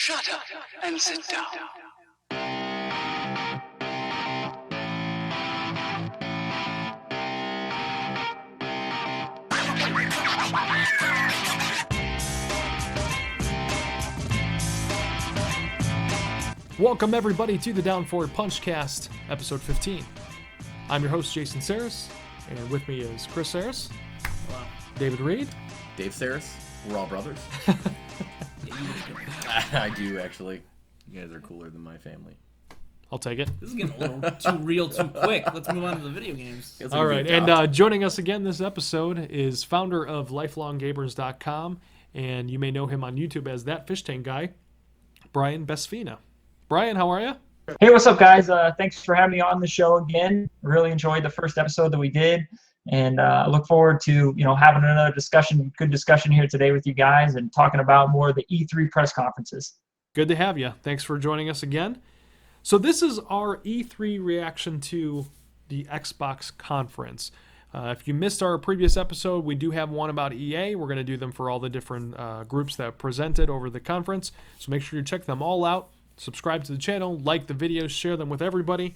Shut up and sit down. Welcome everybody to the DwnFwdPUNChcast, episode 15. I'm your host, Jason Saris, and with me is Chris Saris, Hello. David Reed, Dave Saris. We're all brothers. I do, actually. You guys are cooler than my family. I'll take it. This is getting a little too real too quick. Let's move on to the video games. Feels like All we're right, being and dropped. joining us again this episode is founder of LifeLongGamers.com, and you may know him on YouTube as That Fish Tank Guy, Brian Bestvina. Brian, how are you? Hey, what's up, guys? Thanks for having me on the show again. Really enjoyed the first episode that we did, and I look forward to having another good discussion here today with you guys and talking about more of the E3 press conferences. Good to have you. Thanks for joining us again. So this is our E3 reaction to the Xbox conference. If you missed our previous episode, we do have one about EA. We're going to do them for all the different groups that presented over the conference. So make sure you check them all out. Subscribe to the channel, like the videos, share them with everybody.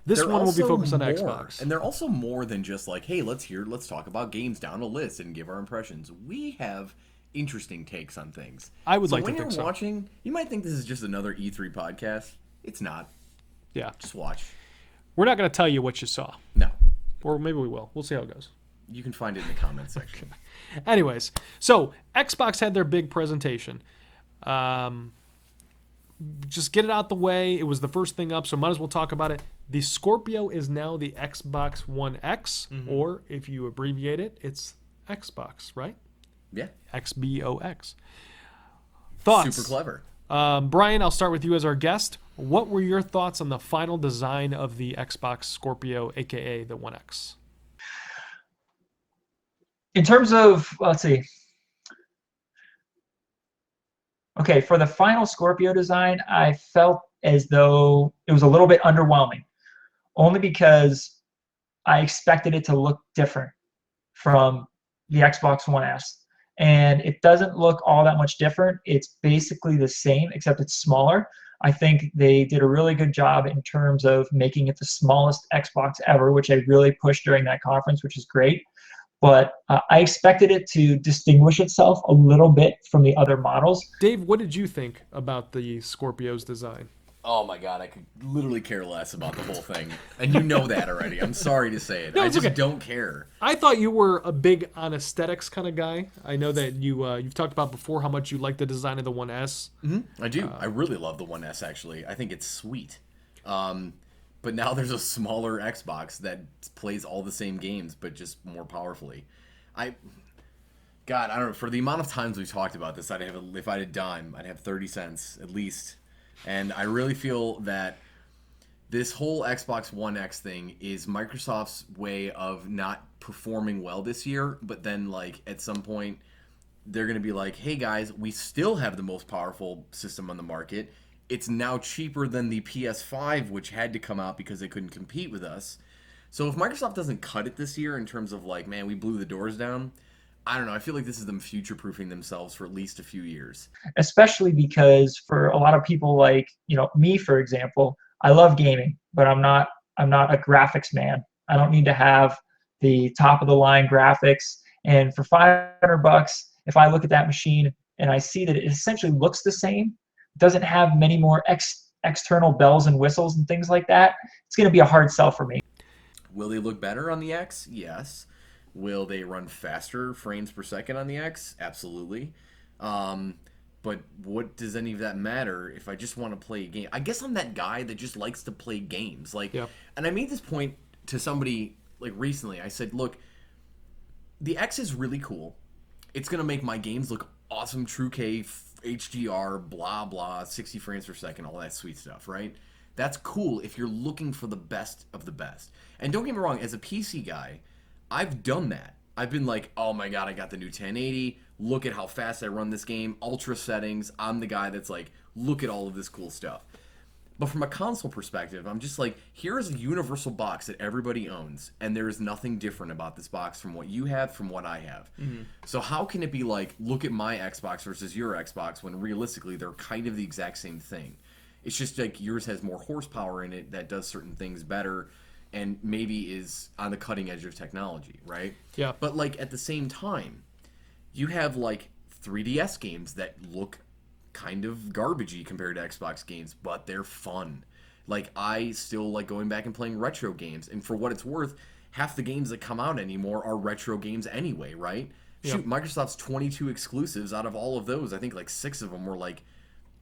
This They're one will be also focused on more, Xbox. And they're also more than just like, hey, let's talk about games down a list and give our impressions. We have interesting takes on things. I would so like to when think you're so. watching, you might think this is just another E3 podcast. It's not. Yeah. Just watch. We're not going to tell you what you saw. No. Or maybe we will. We'll see how it goes. You can find it in the comments section. Anyways, so Xbox had their big presentation. Just get it out the way. It was the first thing up, so might as well talk about it. The Scorpio is now the Xbox One X, or if you abbreviate it, it's Xbox, right? Yeah. XBOX. Thoughts? Super clever. Brian, I'll start with you as our guest. What were your thoughts on the final design of the Xbox Scorpio, aka the One X? In terms of, let's see. Okay, for the final Scorpio design, I felt as though it was a little bit underwhelming, only because I expected it to look different from the Xbox One S. And it doesn't look all that much different. It's basically the same, except it's smaller. I think they did a really good job in terms of making it the smallest Xbox ever, which I really pushed during that conference, which is great. But I expected it to distinguish itself a little bit from the other models. Dave, what did you think about the Scorpio's design? Oh my god, I could literally care less about the whole thing. And you know that already. I'm sorry to say it. No, I it's just okay. don't care. I thought you were a big on aesthetics kind of guy. I know that you've talked about before how much you like the design of the One S. I do. I really love the One S, actually. I think it's sweet. But now there's a smaller Xbox that plays all the same games, but just more powerfully. I don't know. For the amount of times we've talked about this, if I had a dime, I'd have 30 cents at least. And I really feel that this whole Xbox One X thing is Microsoft's way of not performing well this year, but then like at some point they're going to be like, hey guys, we still have the most powerful system on the market. It's now cheaper than the PS5, which had to come out because they couldn't compete with us. So if Microsoft doesn't cut it this year in terms of like, man, we blew the doors down, I don't know. I feel like this is them future-proofing themselves for at least a few years. Especially because for a lot of people like me, for example, I love gaming, but I'm not a graphics man. I don't need to have the top of the line graphics. And for $500, if I look at that machine and I see that it essentially looks the same, doesn't have many more external bells and whistles and things like that, it's going to be a hard sell for me. Will they look better on the X? Yes. Will they run faster frames per second on the X? Absolutely. But what does any of that matter if I just want to play a game? I guess I'm that guy that just likes to play games. Yeah. And I made this point to somebody like recently. I said, look, the X is really cool. It's going to make my games look awesome, true K, HDR, blah, blah, 60 frames per second, all that sweet stuff, right? That's cool if you're looking for the best of the best. And don't get me wrong, as a PC guy, I've done that. I've been like, oh my god, I got the new 1080. Look at how fast I run this game. Ultra settings. I'm the guy that's like, look at all of this cool stuff. But from a console perspective, I'm just like, here's a universal box that everybody owns, and there is nothing different about this box from what you have, from what I have. So how can it be like, look at my Xbox versus your Xbox, when realistically they're kind of the exact same thing? It's just like yours has more horsepower in it that does certain things better, and maybe is on the cutting edge of technology, right? Yeah. But like at the same time, you have like 3DS games that look kind of garbagey compared to Xbox games, but they're fun. Like, I still like going back and playing retro games, and for what it's worth, half the games that come out anymore are retro games anyway, right? Yep. Shoot, Microsoft's 22 exclusives. Out of all of those, I think like 6 of them were like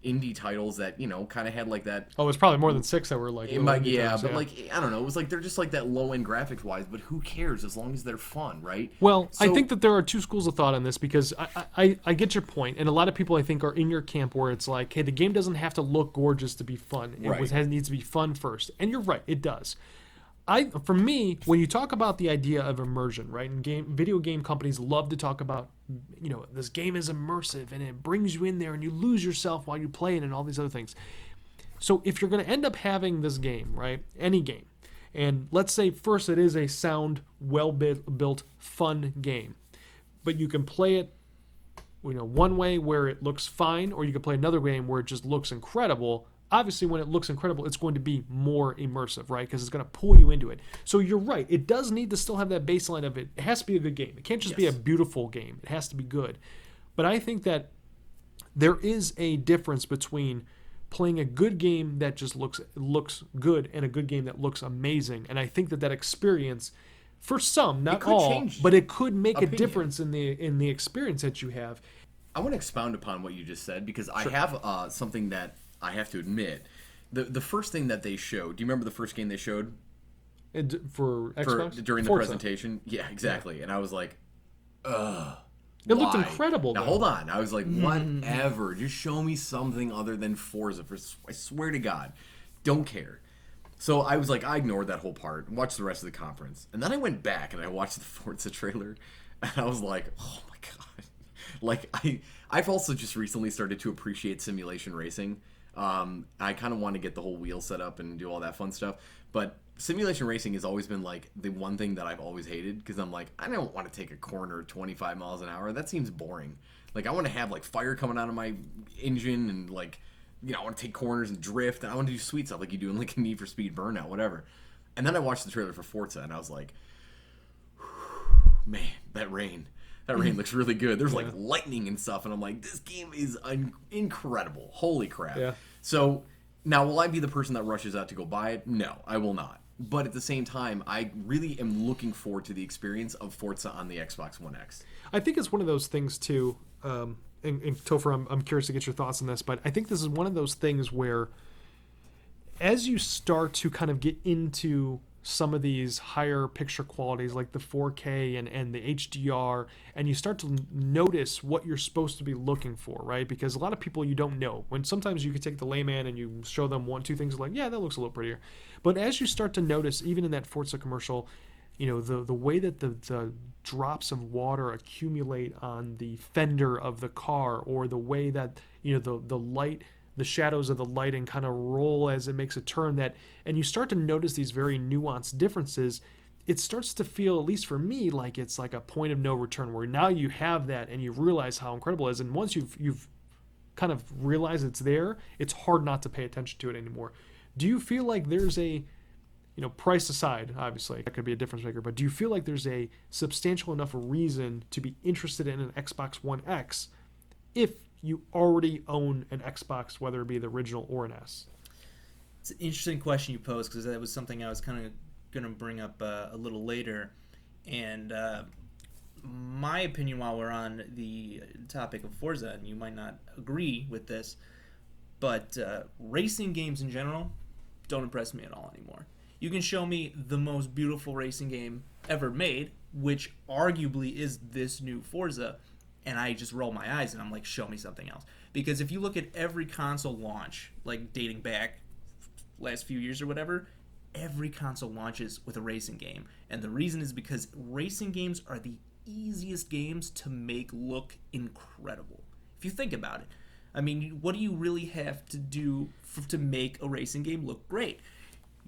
indie titles that, you know, kind of had like that. Oh, it was probably more than 6 that were like. Like, I don't know. It was like they're just like that low end graphics wise, but who cares as long as they're fun, right? Well, I So- think that there are two schools of thought on this, because I get your point, and a lot of people I think are in your camp where it's like, hey, the game doesn't have to look gorgeous to be fun. It needs to be fun first, and you're right, it does. For me, when you talk about the idea of immersion, right, and video game companies love to talk about, you know, this game is immersive and it brings you in there and you lose yourself while you play it and all these other things. So if you're going to end up having this game, right, any game, and let's say first it is a sound, well-built, fun game, but you can play it, you know, one way where it looks fine, or you can play another game where it just looks incredible. Obviously, when it looks incredible, it's going to be more immersive, right? Because it's going to pull you into it. So you're right. It does need to still have that baseline of it. It has to be a good game. It can't just be a beautiful game. It has to be good. But I think that there is a difference between playing a good game that just looks good and a good game that looks amazing. And I think that experience, for some, not all, change but it could make opinion. a difference in the experience that you have. I want to expound upon what you just said, because I have something that I have to admit. The first thing that they showed, do you remember the first game they showed? For Xbox? During the Forza. presentation? Yeah, exactly. Yeah. And I was like, ugh. It looked why? incredible, Now though. hold on. I was like, whatever. Just show me something other than Forza. I swear to God. Don't care. So I was like, I ignored that whole part and watched the rest of the conference. And then I went back and I watched the Forza trailer. And I was like, oh my God. Like, I've also just recently started to appreciate simulation racing. I kind of want to get the whole wheel set up and do all that fun stuff. But simulation racing has always been like the one thing that I've always hated, because I'm like, I don't want to take a corner at 25 miles an hour. That seems boring. Like, I want to have like fire coming out of my engine, and like, you know, I want to take corners and drift, and I want to do sweet stuff like you do in like a Need for Speed Burnout, whatever. And then I watched the trailer for Forza, and I was like, man, that rain looks really good. There's like lightning and stuff, and I'm like, this game is incredible. Holy crap. Yeah. So now, will I be the person that rushes out to go buy it? No, I will not. But at the same time, I really am looking forward to the experience of Forza on the Xbox One X. I think it's one of those things too, and Topher, I'm curious to get your thoughts on this, but I think this is one of those things where as you start to kind of get into some of these higher picture qualities like the 4K and the HDR, and you start to notice what you're supposed to be looking for, right? Because a lot of people, you don't know. When sometimes you could take the layman and you show them 1-2 things like, yeah, that looks a little prettier. But as you start to notice, even in that Forza commercial, you know, the way that the drops of water accumulate on the fender of the car, or the way that, you know, the light, the shadows of the lighting kind of roll as it makes a turn, that, and you start to notice these very nuanced differences, it starts to feel, at least for me, like it's like a point of no return, where now you have that and you realize how incredible it is. And once you've kind of realized it's there, it's hard not to pay attention to it anymore. Do you feel like there's a, you know, price aside, obviously, that could be a difference maker, but do you feel like there's a substantial enough reason to be interested in an Xbox One X if you already own an Xbox, whether it be the original or an S? It's an interesting question you posed, because that was something I was kind of going to bring up a little later. And my opinion, while we're on the topic of Forza, and you might not agree with this, but racing games in general don't impress me at all anymore. You can show me the most beautiful racing game ever made, which arguably is this new Forza, and I just roll my eyes and I'm like, show me something else. Because if you look at every console launch, like dating back last few years or whatever, every console launches with a racing game. And the reason is because racing games are the easiest games to make look incredible. If you think about it, I mean, what do you really have to do to make a racing game look great?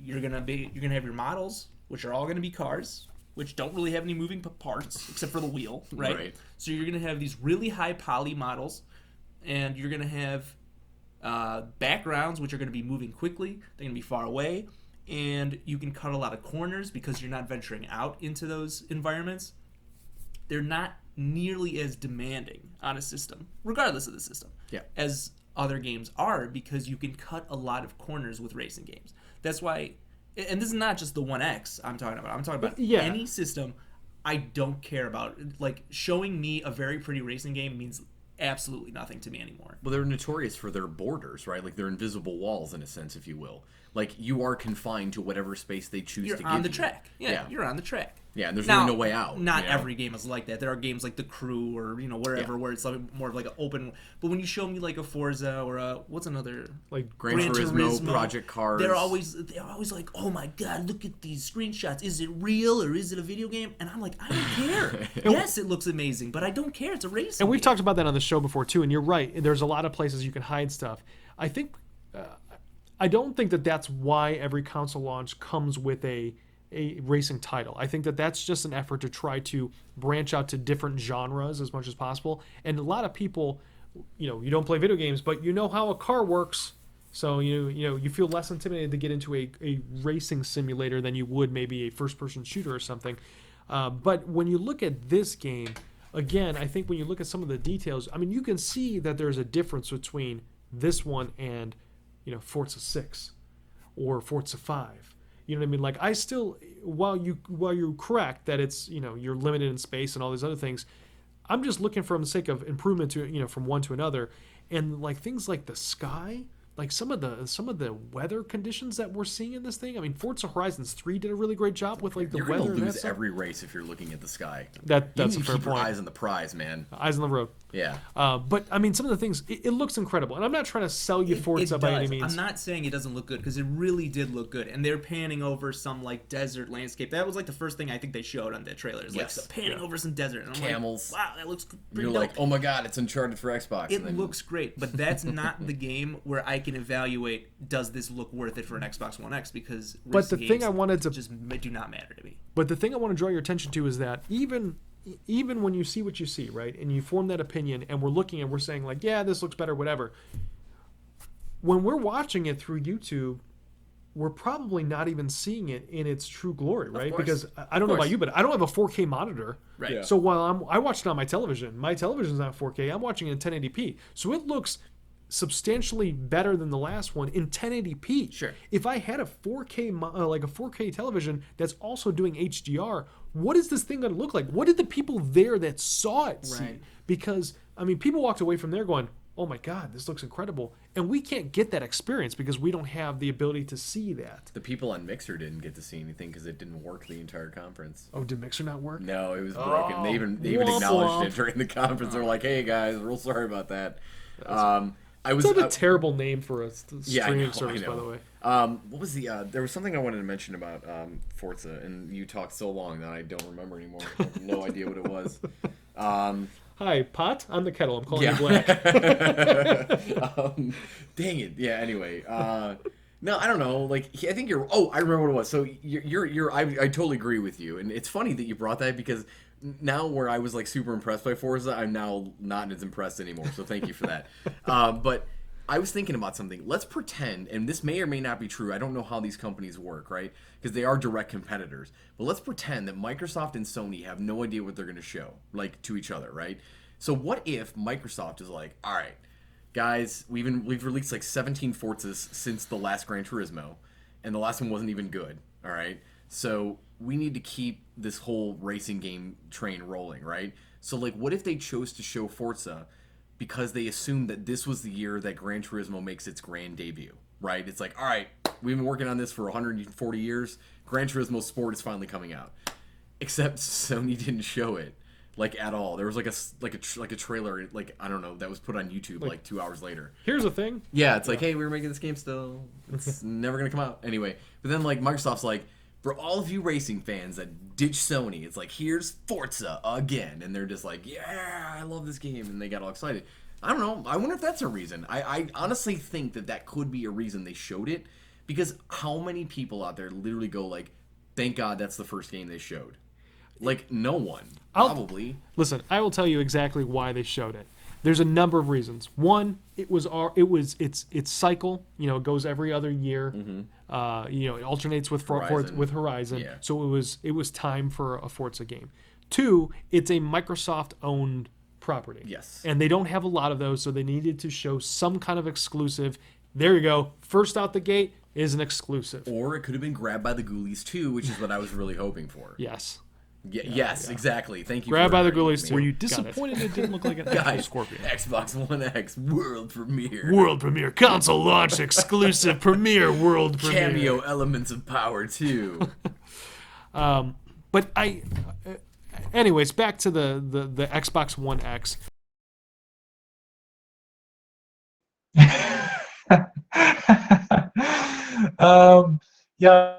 You're gonna have your models, which are all gonna be cars, which don't really have any moving parts except for the wheel, right? So you're gonna have these really high poly models, and you're gonna have backgrounds which are gonna be moving quickly. They're gonna be far away, and you can cut a lot of corners because you're not venturing out into those environments. They're not nearly as demanding on a system, regardless of the system, as other games are, because you can cut a lot of corners with racing games. That's why, and this is not just the One X I'm talking about. I'm talking about any system. I don't care about. Like, showing me a very pretty racing game means absolutely nothing to me anymore. Well, they're notorious for their borders, right? Like, they're invisible walls, in a sense, if you will. Like, you are confined to whatever space they choose to give you. You're on the track. Yeah, you're on the track. Yeah, and there's really no way out. Not every game is like that. There are games like The Crew or wherever where it's like more of like an open. But when you show me like a Forza or a what's another like Gran Turismo, Project Cars, they're always like, oh my god, look at these screenshots. Is it real or is it a video game? And I'm like, I don't care. Yes, it looks amazing, but I don't care. It's a racing. And we've talked about that on the show before too. And you're right. There's a lot of places you can hide stuff. I think. I don't think that that's why every console launch comes with a racing title. I think that that's just an effort to try to branch out to different genres as much as possible. And a lot of people, you don't play video games, but you know how a car works. So you feel less intimidated to get into a racing simulator than you would maybe a first-person shooter or something. But when you look at this game, again, I think when you look at some of the details, I mean, you can see that there's a difference between this one and Forza 6 or Forza 5. You know what I mean? Like, I still, while you're correct that it's, you're limited in space and all these other things, I'm just looking for the sake of improvement to, from one to another. And like things like the sky, like some of the weather conditions that we're seeing in this thing. I mean, Forza Horizons 3 did a really great job with like the weather. You're gonna lose every race if you're looking at the sky. That's a fair point. Keep your eyes on the prize, man. Eyes on the road. Yeah. But I mean, some of the things, it looks incredible, and I'm not trying to sell you Forza by any means. I'm not saying it doesn't look good, because it really did look good, and they're panning over some like desert landscape. That was like the first thing I think they showed on the trailers, like panning over some desert. And I'm camels. Like, wow, that looks pretty You're dope. like, oh my god, it's Uncharted for Xbox. It looks great, but that's not the game where I can evaluate, does this look worth it for an Xbox One X? Because the thing I wanted to just do not matter to me. But the thing I want to draw your attention to is that even when you see what you see, right, and you form that opinion, and we're looking and we're saying like, yeah, this looks better, whatever. When we're watching it through YouTube, we're probably not even seeing it in its true glory, right? Because I don't know about you, but I don't have a 4K monitor. Right. Yeah. So while I watch it on my television, my television's not 4K. I'm watching it in 1080p. So it looks substantially better than the last one in 1080p. Sure. If I had a 4K like a 4K television that's also doing HDR, what is this thing going to look like? What did the people there that saw it see? Because I mean, people walked away from there going, "Oh my God, this looks incredible," and we can't get that experience because we don't have the ability to see that. The people on Mixer didn't get to see anything because it didn't work the entire conference. Oh, did Mixer not work? No, it was broken. They even acknowledged it during the conference. They're like, "Hey guys, real sorry about that." It's a terrible name for a streaming service, by the way. What was there was something I wanted to mention about Forza, and you talked so long that I don't remember anymore. I have no idea what it was. Hi, pot? I'm the kettle. I'm calling you black. Dang it. Yeah, anyway. No, I don't know. Like, I think you're... Oh, I remember what it was. So I totally agree with you. And it's funny that you brought that because now where I was like super impressed by Forza, I'm now not as impressed anymore. So thank you for that. But I was thinking about something. Let's pretend, and this may or may not be true. I don't know how these companies work, right? Because they are direct competitors. But let's pretend that Microsoft and Sony have no idea what they're going to show, like, to each other, right? So what if Microsoft is like, all right, guys, we've released like 17 Forzas since the last Gran Turismo, and the last one wasn't even good, all right? So we need to keep this whole racing game train rolling, right? So, like, what if they chose to show Forza because they assumed that this was the year that Gran Turismo makes its grand debut, right? It's like, all right, we've been working on this for 140 years. Gran Turismo Sport is finally coming out. Except Sony didn't show it, like, at all. There was like a trailer, like, I don't know, that was put on YouTube like 2 hours later. Here's the thing. Yeah, it's like, hey, we were making this game still. It's never gonna come out anyway. But then like Microsoft's like, For all of you racing fans that ditch Sony, it's like, here's Forza again. And they're just like, yeah, I love this game. And they got all excited. I don't know. I wonder if that's a reason. I honestly think that could be a reason they showed it. Because how many people out there literally go like, thank God that's the first game they showed? Like, no one. Probably. Listen, I will tell you exactly why they showed it. There's a number of reasons. One, its cycle. You know, it goes every other year. Mm-hmm. You know, it alternates with Horizon. Yeah. So it was time for a Forza game. Two, it's a Microsoft-owned property. Yes. And they don't have a lot of those, so they needed to show some kind of exclusive. There you go. First out the gate is an exclusive. Or it could have been grabbed by the Ghoulies too, which is what I was really hoping for. Yes. Yes, exactly. Thank you. Grabbed by the agreeing Ghoulies with too. me. Were you disappointed it didn't look like an actual Scorpio? Xbox One X world premiere. World premiere. Console launch exclusive premiere world premiere. Cameo elements of power too. But anyways, back to the Xbox One X. Yeah,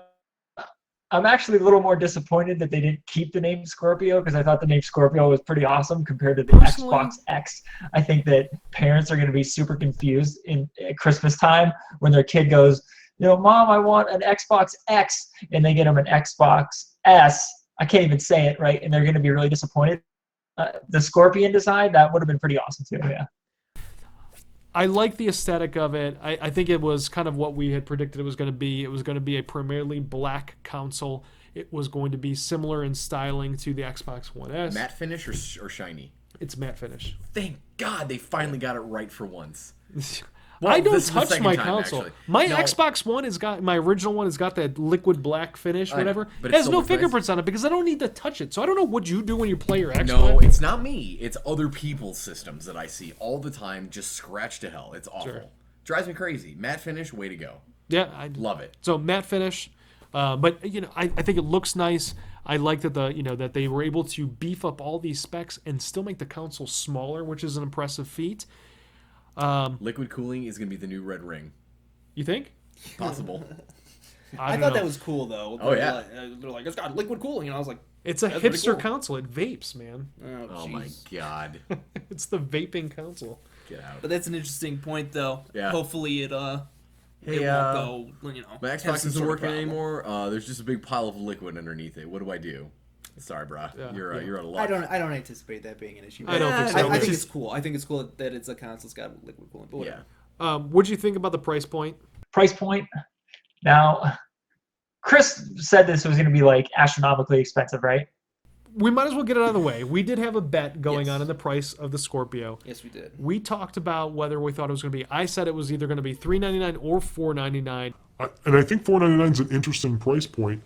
I'm actually a little more disappointed that they didn't keep the name Scorpio because I thought the name Scorpio was pretty awesome compared to the Personally, Xbox X. I think that parents are going to be super confused at Christmas time when their kid goes, you know, Mom, I want an Xbox X, and they get them an Xbox S. I can't even say it right, and they're going to be really disappointed. The Scorpion design, that would have been pretty awesome too, yeah. I like the aesthetic of it. I think it was kind of what we had predicted it was going to be. It was going to be a primarily black console. It was going to be similar in styling to the Xbox One S. Matte finish or shiny? It's matte finish. Thank God they finally got it right for once. I don't this is the touch second my time, console. actually. My No. Xbox One my original one has got that liquid black finish, know, whatever. but It it has still no looks nice. fingerprints on it because I don't need to touch it. So I don't know what you do when you play your Xbox. No, it's not me. It's other people's systems that I see all the time just scratch to hell. It's awful. Sure. Drives me crazy. Matte finish, way to go. Yeah, I Love it. So matte finish, but you know, I think it looks nice. I like that that they were able to beef up all these specs and still make the console smaller, which is an impressive feat. Liquid cooling is going to be the new red ring. You think? Possible. I don't thought know. that was cool though. Oh, yeah. They're like, it's got liquid cooling, and I was like, It's a that's pretty hipster cool. console. It vapes, man. Oh my jeez. God. It's the vaping console. Get out. But that's an interesting point, though. Yeah. Hopefully it won't Hey, go. You know, My have Xbox some isn't sort of working problem. anymore. There's just a big pile of liquid underneath it. What do I do? Sorry, brah. Yeah, You're yeah. you're out of luck. I don't anticipate that being an issue. I don't think so. I It's think just- it's cool. I think it's cool that it's a console that's got liquid cooling. But Yeah. whatever. What'd you think about the price point? Price point. Now, Chris said this was going to be like astronomically expensive, right? We might as well get it out of the way. We did have a bet going Yes. on in the price of the Scorpio. Yes, we did. We talked about whether we thought it was going to be. I said it was either going to be $399 or $499. And I think $499 is an interesting price point.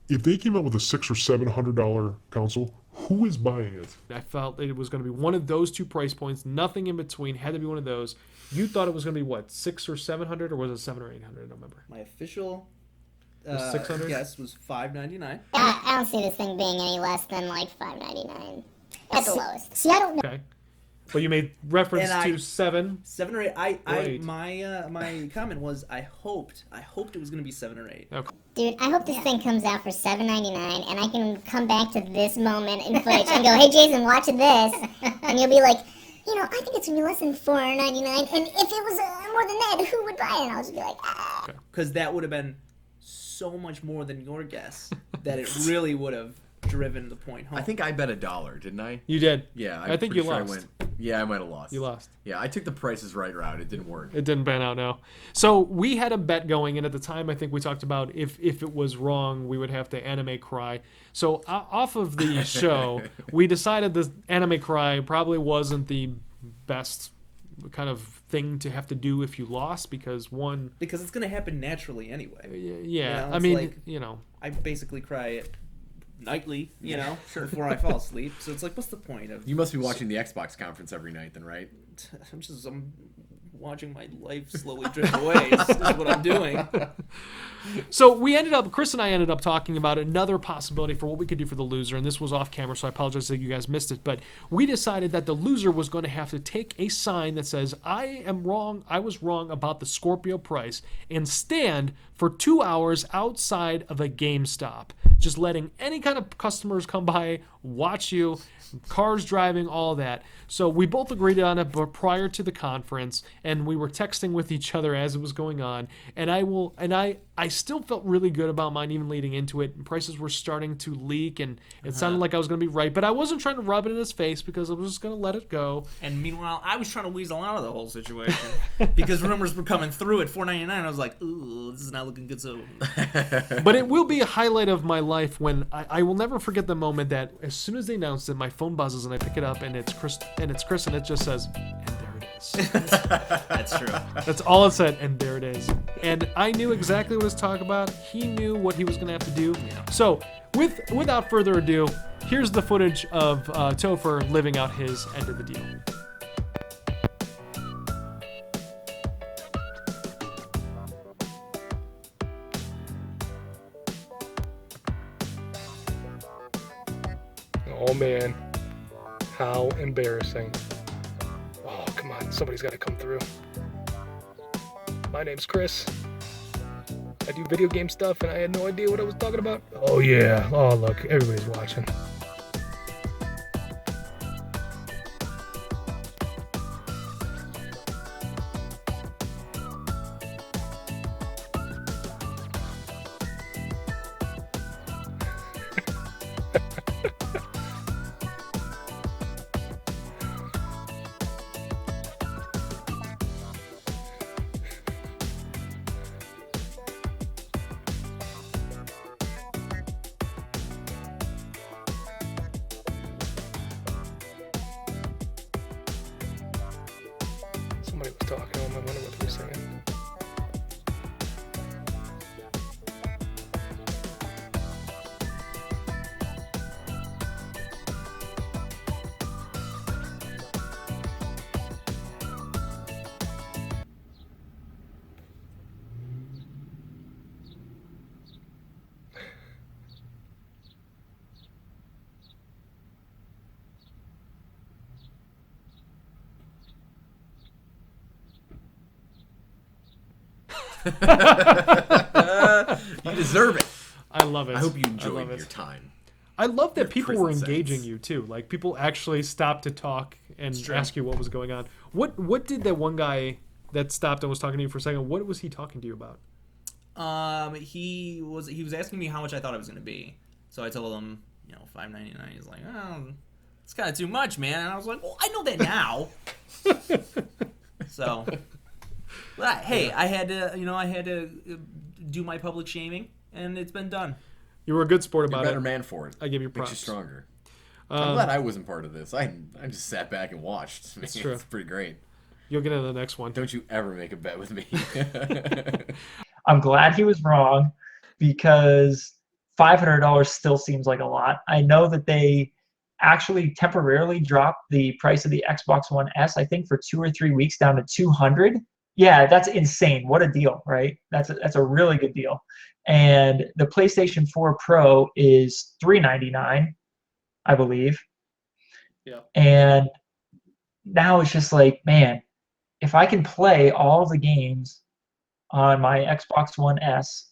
If they came out with a $600 or $700 console, who is buying it? I felt that it was going to be one of those two price points. Nothing in between. Had to be one of those. You thought it was going to be what, $600 or $700, or was it $700 or $800? I don't remember. My official Was 600? guess was $599. I don't see this thing being any less than like $5.99 at the lowest. See, I don't know. Okay, but you made reference And to I- 7. 7 or 8. Right. My comment was I hoped it was gonna be 7 or 8. Okay. Dude, I hope this thing comes out for $7.99 and I can come back to this moment in footage and go, hey Jason, watch this. And you'll be like, you know, I think it's gonna be less than $4.99. And if it was more than that, who would buy it? And I'll just be like, ah. Because that would have been so much more than your guess that it really would have driven the point home. I think I bet $1, didn't I? You did. Yeah. I think you lost. I might have lost. You lost. Yeah, I took the prices right route. It didn't work. It didn't pan out, no. So we had a bet going, and at the time, I think we talked about if it was wrong, we would have to anime cry. So off of the show, we decided the anime cry probably wasn't the best kind of thing to have to do if you lost, because because it's gonna happen naturally anyway. yeah, know, I it's mean, like- you know, I basically cry nightly, before I fall asleep. So it's like, what's the point of? You must be watching the Xbox conference every night then, right? I'm watching my life slowly drift away. Is what I'm doing. So Chris and I ended up talking about another possibility for what we could do for the loser, and this was off camera, so I apologize that you guys missed it, but we decided that the loser was going to have to take a sign that says, I was wrong about the Scorpio price, and stand for 2 hours outside of a GameStop, just letting any kind of customers come by, watch you, cars driving, all that. So we both agreed on it prior to the conference, and we were texting with each other as it was going on, and I still felt really good about mine even leading into it, and prices were starting to leak, and it sounded like I was going to be right, but I wasn't trying to rub it in his face because I was just going to let it go. And meanwhile, I was trying to weasel out of the whole situation because rumors were coming through at $4.99. I was like, ooh, this is not looking good. So, but it will be a highlight of my life when I will never forget the moment that as soon as they announced it, my phone buzzes and I pick it up and it's Chris, and it just says, and there it is. That's true. That's all it said, and there it is. And I knew exactly what he was talking about. He knew what he was going to have to do. Yeah. So, without further ado, here's the footage of Topher living out his end of the deal. Oh man, how embarrassing. Oh, come on, somebody's got to come through. My name's Chris. I do video game stuff and I had no idea what I was talking about. Oh yeah, oh look, everybody's watching. Somebody was talking. I wonder what they were singing. You deserve it. I love it. I hope you enjoyed your time. I love that Your people were prison engaging sentence. you too. Like people actually stopped to talk and ask you what was going on. What did that one guy that stopped and was talking to you for a second? What was he talking to you about? He was asking me how much I thought it was going to be. So I told him, $5.99. He's like, oh, it's kind of too much, man. And I was like, well, I know that now. So, but hey, I had to do my public shaming, and it's been done. You were a good sport You're about a better it. man for it. I give you props. Makes you stronger. I'm glad I wasn't part of this. I just sat back and watched. That's true. It's pretty great. You'll get into the next one. Don't you ever make a bet with me. I'm glad he was wrong because $500 still seems like a lot. I know that they actually temporarily dropped the price of the Xbox One S, I think for 2 or 3 weeks down to $200. Yeah, that's insane. What a deal, right? That's a really good deal. And the PlayStation 4 Pro is $399, I believe. Yeah. And now it's just like, man, if I can play all the games on my Xbox One S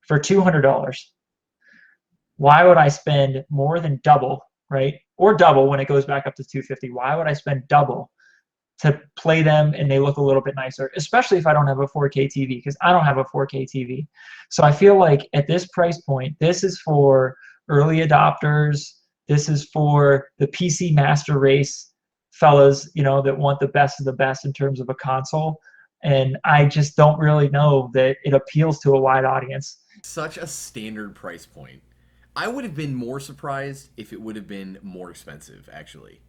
for $200, why would I spend more than double, right? Or double when it goes back up to $250. Why would I spend double to play them and they look a little bit nicer, especially if I don't have a 4K TV, because I don't have a 4K TV. So I feel like at this price point, this is for early adopters. This is for the PC master race fellas, that want the best of the best in terms of a console. And I just don't really know that it appeals to a wide audience. Such a standard price point. I would have been more surprised if it would have been more expensive, actually.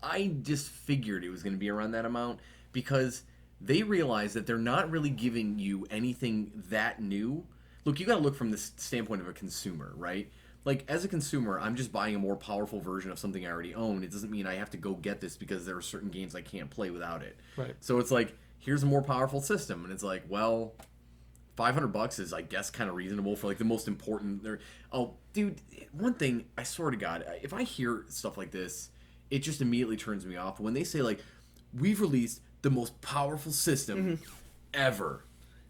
I just figured it was going to be around that amount because they realize that they're not really giving you anything that new. Look, you got to look from the standpoint of a consumer, right? Like, as a consumer, I'm just buying a more powerful version of something I already own. It doesn't mean I have to go get this because there are certain games I can't play without it. Right. So it's like, here's a more powerful system. And it's like, well, $500 is, I guess, kind of reasonable for like the most important. Oh, dude, one thing, I swear to God, if I hear stuff like this, it just immediately turns me off. When they say like, we've released the most powerful system ever.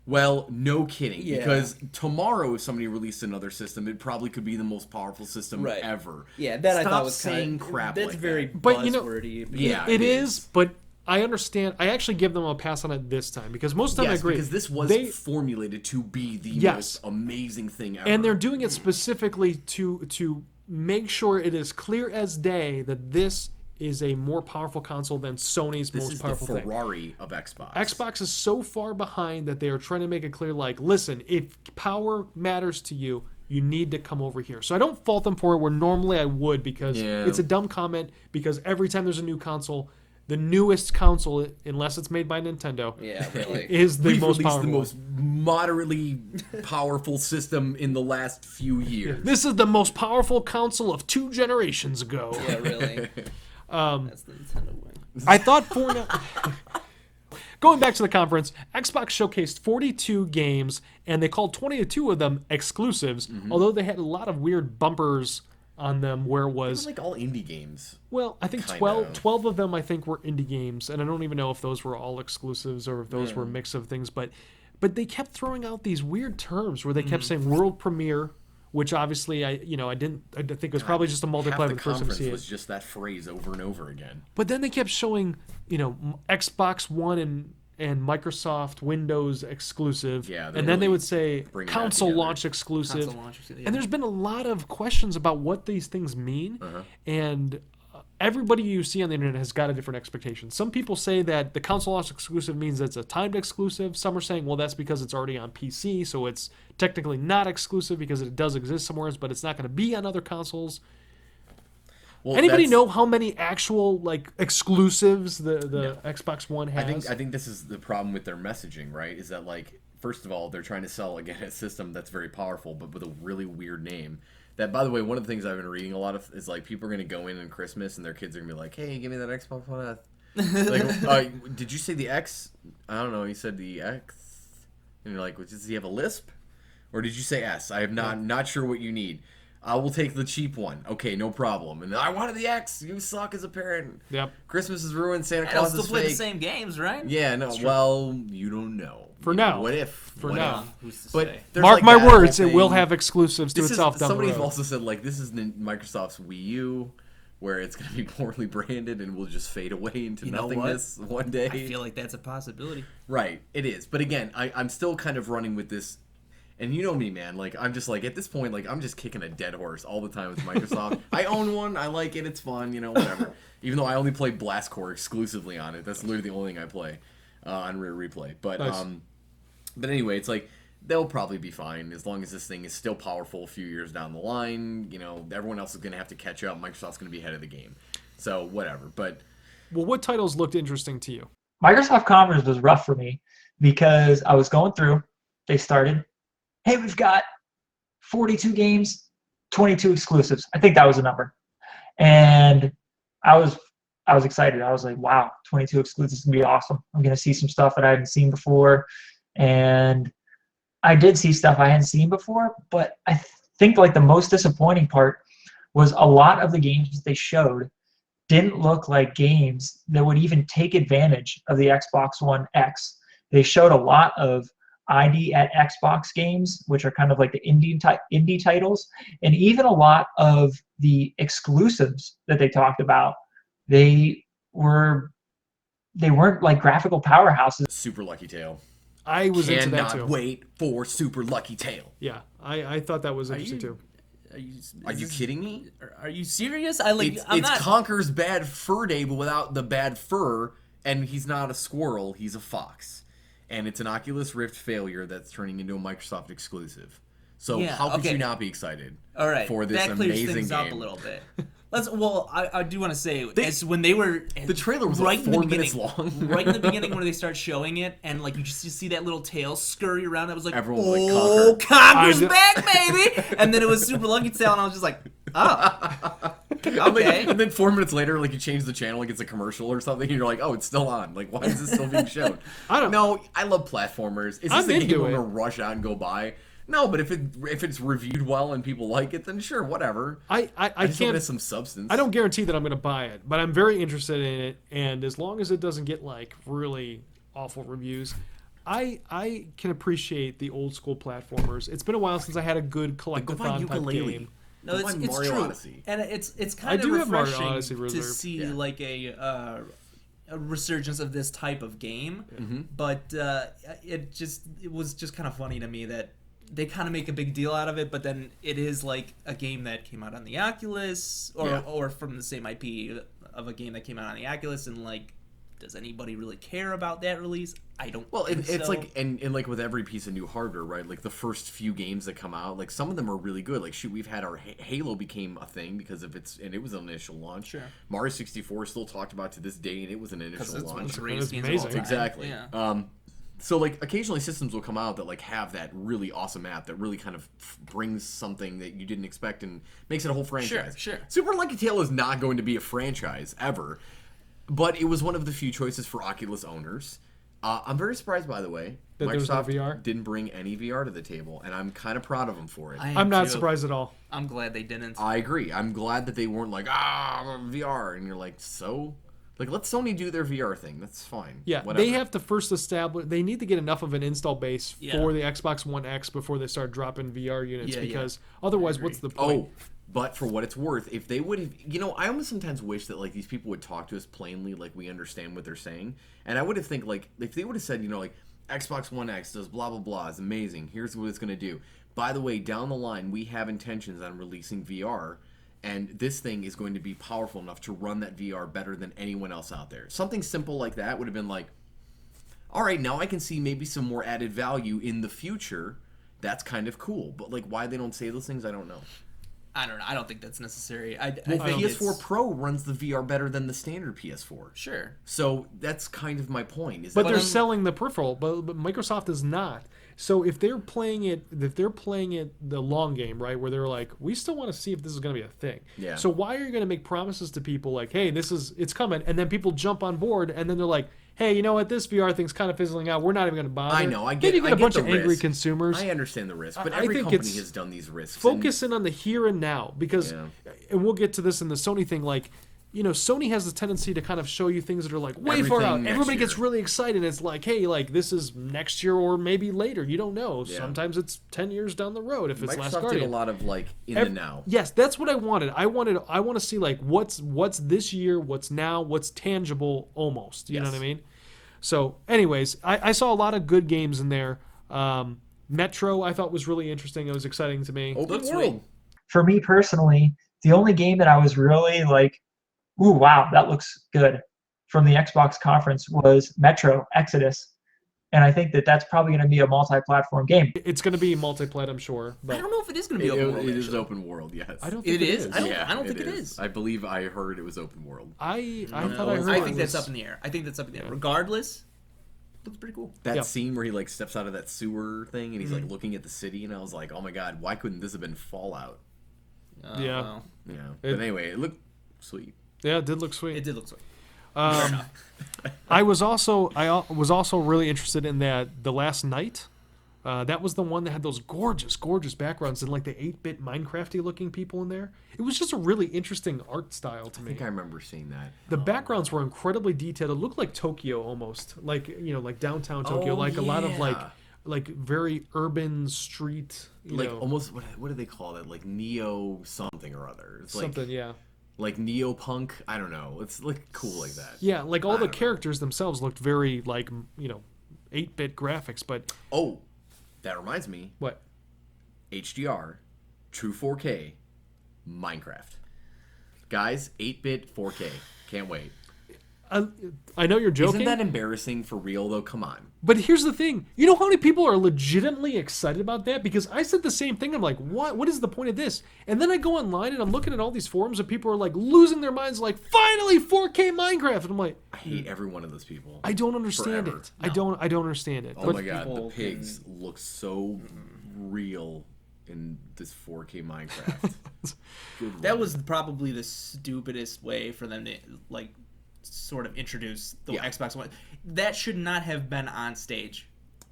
Well, no kidding. Yeah. Because tomorrow, if somebody released another system, it probably could be the most powerful system ever. Yeah, that Stop I thought was saying kind of, crap that's like very that. But, you know, buzzwordy. Yeah, it is, but I understand. I actually give them a pass on it this time because most of the time I agree. Because this was formulated to be the most amazing thing ever. And they're doing it specifically to make sure it is clear as day that this is a more powerful console than Sony's most powerful thing. This is thing. the Ferrari of Xbox. Xbox is so far behind that they are trying to make it clear, like, listen, if power matters to you, you need to come over here. So I don't fault them for it where normally I would because it's a dumb comment because every time there's a new console, the newest console, unless it's made by Nintendo, is the most powerful. The most moderately powerful system in the last few years. This is the most powerful console of 2 generations ago. Yeah, really. That's the Nintendo way. I thought going back to the conference, Xbox showcased 42 games, and they called 22 of them exclusives, although they had a lot of weird bumpers on them where it was like all indie games. Well, I think 12 of them I think were indie games, and I don't even know if those were all exclusives or if those were a mix of things, but they kept throwing out these weird terms where they kept saying world premiere, which obviously I think it was probably just a multiplayer the first time to see it. was just that phrase over and over again. But then they kept showing, Xbox One and Microsoft Windows exclusive, and then they would say console launch exclusive. And there's been a lot of questions about what these things mean, and everybody you see on the internet has got a different expectation. Some people say that the console launch exclusive means it's a timed exclusive. Some are saying, well, that's because it's already on PC, so it's technically not exclusive because it does exist somewhere, but it's not going to be on other consoles. Well, anybody know how many actual exclusives the Xbox One has? I think this is the problem with their messaging, right? Is that first of all, they're trying to sell again a system that's very powerful, but with a really weird name. That, by the way, one of the things I've been reading a lot of is people are going to go in on Christmas and their kids are going to be like, "Hey, give me that Xbox One." Did you say the X? I don't know. You said the X, and you're like, "Does he have a lisp?" Or did you say S? I am not sure what you need. I will take the cheap one. Okay, no problem. And I wanted the X. You suck as a parent. Yep. Christmas is ruined. Santa I'll Claus still is play fake. the same games, right? Yeah, no. Well, you don't know. For now. What if? For now. Who's to But say? Mark my words, it will have exclusives to itself down the Somebody road. also said this is Microsoft's Wii U, where it's going to be poorly branded and will just fade away into nothingness one day. I feel like that's a possibility. Right, it is. But again, I'm still kind of running with this. And you know me, man. I'm just at this point, I'm just kicking a dead horse all the time with Microsoft. I own one. I like it. It's fun. Whatever. Even though I only play Blast Core exclusively on it. That's literally the only thing I play on Rare Replay. But nice. But anyway, it's they'll probably be fine as long as this thing is still powerful a few years down the line. Everyone else is going to have to catch up. Microsoft's going to be ahead of the game. So whatever. But what titles looked interesting to you? Microsoft Conference was rough for me because I was going through. They started. Hey, we've got 42 games, 22 exclusives. I think that was the number. And I was excited. I was like, wow, 22 exclusives is going to be awesome. I'm going to see some stuff that I hadn't seen before. And I did see stuff I hadn't seen before, but I think the most disappointing part was a lot of the games they showed didn't look like games that would even take advantage of the Xbox One X. They showed a lot of ID at Xbox games, which are kind of like the indie titles, and even a lot of the exclusives that they talked about. They weren't like graphical powerhouses. Super Lucky Tail. I was into that too. Cannot wait for Super Lucky Tail. Yeah, I thought that was interesting too. Are you kidding me? Are you serious? It's Conker's Bad Fur Day, but without the bad fur, and he's not a squirrel, he's a fox. And it's an Oculus Rift failure that's turning into a Microsoft exclusive. So how could you not be excited for this that clears amazing things game? up a little bit. I do want to say, when they were... The trailer was right 4 minutes long. Right in the beginning when they start showing it, and you just see that little tail scurry around, I was like, everyone was like, Conker's back, baby! And then it was Super Lucky Tail, and I was just like, oh. Okay. And then 4 minutes later, like you change the channel, like it's a commercial or something, and you're like, oh, it's still on. Like, why is this still being shown? I don't know. No, I love platformers. Is I'm this a game into I'm it. gonna rush out and go buy? No, but if it's reviewed well and people like it, then sure, whatever. I just hope it can't. has some substance. I don't guarantee that I'm going to buy it, but I'm very interested in it. And as long as it doesn't get like really awful reviews, I can appreciate the old school platformers. It's been a while since I had a good Go buy collectathon type Ukulele. game. No, Go buy it's Mario true, Odyssey. and it's I kind do of have Mario refreshing Odyssey to Reserve. see Yeah. like a resurgence of this type of game. Mm-hmm. But it was just kind of funny to me that they kind of make a big deal out of it, but then it is like a game that came out on the Oculus or from the same IP of a game that came out on the Oculus, and like, does anybody really care about that release? I don't. Well, think it's so. like, and like with every piece of new hardware, right? Like the first few games that come out, like some of them are really good. Like shoot, we've had our Halo became a thing because of it was an initial launch. Sure. Mario 64 is still talked about to this day, and it was an initial it's one of launch. the greatest It's games of all amazing. time. Exactly. Yeah. So like occasionally systems will come out that like have that really awesome app that really kind of brings something that you didn't expect and makes it a whole franchise. Sure. Super Lucky Tail is not going to be a franchise ever, but it was one of the few choices for Oculus owners. I'm very surprised, by the way, That there was no Microsoft VR? didn't bring any VR to the table, and I'm kind of proud of them for it. I'm not too. surprised at all. I'm glad they didn't. I agree. I'm glad that they weren't like, VR, and you're like, so? Like, let Sony do their VR thing. That's fine. Yeah, Whatever. they have to first establish. They need to get enough of an install base Yeah. for the Xbox One X before they start dropping VR units. Yeah, because otherwise, what's the point? Oh, but for what it's worth, if they would have, I almost sometimes wish that like these people would talk to us plainly, like we understand what they're saying. And I would have think like if they would have said, like Xbox One X does blah blah blah, is amazing. Here's what it's gonna do. By the way, down the line, we have intentions on releasing VR. And this thing is going to be powerful enough to run that VR better than anyone else out there. Something simple like that would have been like, all right, now I can see maybe some more added value in the future. That's kind of cool. But like why they don't say those things, I don't know. I don't know. I don't think that's necessary. I Well, think PS4 it's, Pro runs the VR better than the standard PS4. Sure. So that's kind of my point. Is But that they're I'm- selling the peripheral, but Microsoft is not. So if they're playing it the long game, right, where they're like, we still want to see if this is going to be a thing. Yeah. So why are you going to make promises to people like, hey, it's coming, and then people jump on board, and then they're like, hey, you know what, this VR thing's kind of fizzling out. We're not even going to bother. I know. I Then get. you get I a get bunch the of angry risk. consumers. I understand the risk, but I every think company it's has done these risks. Focusing on the here and now, because, Yeah. and we'll get to this in the Sony thing, like, Sony has the tendency to kind of show you things that are like way far Everything out. next Everybody year. gets really excited. It's like, hey, like this is next year or maybe later. You don't know. Yeah. Sometimes it's 10 years down the road if it's Last Microsoft did Guardian. a lot of like in the now. Yes, that's what I wanted. I want to see like what's this year, what's now, what's tangible almost. You know Yes. what I mean? So, anyways, I saw a lot of good games in there. Metro I thought was really interesting. It was exciting to me. Open Looks world. For me personally, the only game that I was really like, ooh, wow, that looks good from the Xbox conference was Metro Exodus. And I think that that's probably going to be a multi-platform game. It's going to be multi-plat, I'm sure. I But don't know if it is going to be open world. It is actually. open world. Yes. I don't think It is? I Yeah, don't think it is. I believe I heard it was open world. I No, thought I heard I it think was- that's up in the air. I think that's up in the air. Regardless, looks pretty cool. That Yeah. scene where he like steps out of that sewer thing and he's like looking at the city, and I was like, oh my god, why couldn't this have been Fallout? Yeah. Well, Yeah. It- But anyway, it looked sweet. Yeah, it did look sweet. it did look sweet. I was also really interested in The Last Night. That was the one that had those gorgeous backgrounds and like the 8-bit Minecrafty looking people in there. It was just a really interesting art style to I me. think I remember seeing that. The backgrounds were incredibly detailed. It looked like Tokyo almost, like like downtown Tokyo, Oh, like a lot of yeah. like very urban street, Like know, almost what do they call that? Like neo something or other. It's something, yeah. like neo punk. I don't know. It's like cool like that. Yeah, like all I the don't know. characters themselves looked very like 8-bit graphics, but Oh, that reminds me. what? HDR, true 4K, Minecraft. Guys, 8-bit 4K. Can't wait. I know you're joking. Isn't that embarrassing for real though? Come on. But here's the thing. You know how many people are legitimately excited about that? Because I said the same thing. I'm like, what? What is the point of this? And then I go online and I'm looking at all these forums and people are like losing their minds, like, finally 4K Minecraft. And I'm like, I hate every one of those people. I don't understand Forever. it. I don't understand it. Oh but my god, the people pigs look so real. in this 4K Minecraft. Good That Lord. was probably the stupidest way for them to like sort of introduce the Xbox One. That should not have been on stage.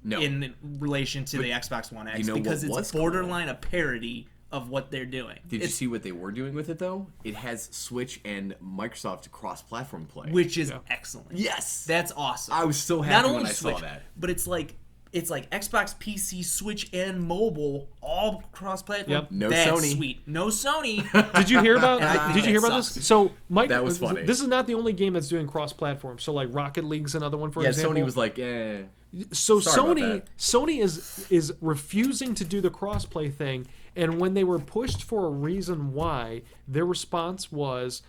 No. In relation to the Xbox One X, you know because what it's was borderline a parody of what they're doing. Did you see what they were doing with it though? It has Switch and Microsoft cross-platform play, Which is excellent. yes, That's awesome. I was so Not happy only when I Switch, saw that. but it's like Xbox, PC, Switch, and mobile all cross-platform. Yep. No That's Sony. sweet. No Sony. Did you hear about? And I think Did you hear that about sucks. this? So, Mike, That was funny. This is not the only game that's doing cross-platform. So, like Rocket League's another one, for Yeah, example. Sony was like, eh. So Sorry about Sony is refusing to do the crossplay thing, and when they were pushed for a reason why, their response was,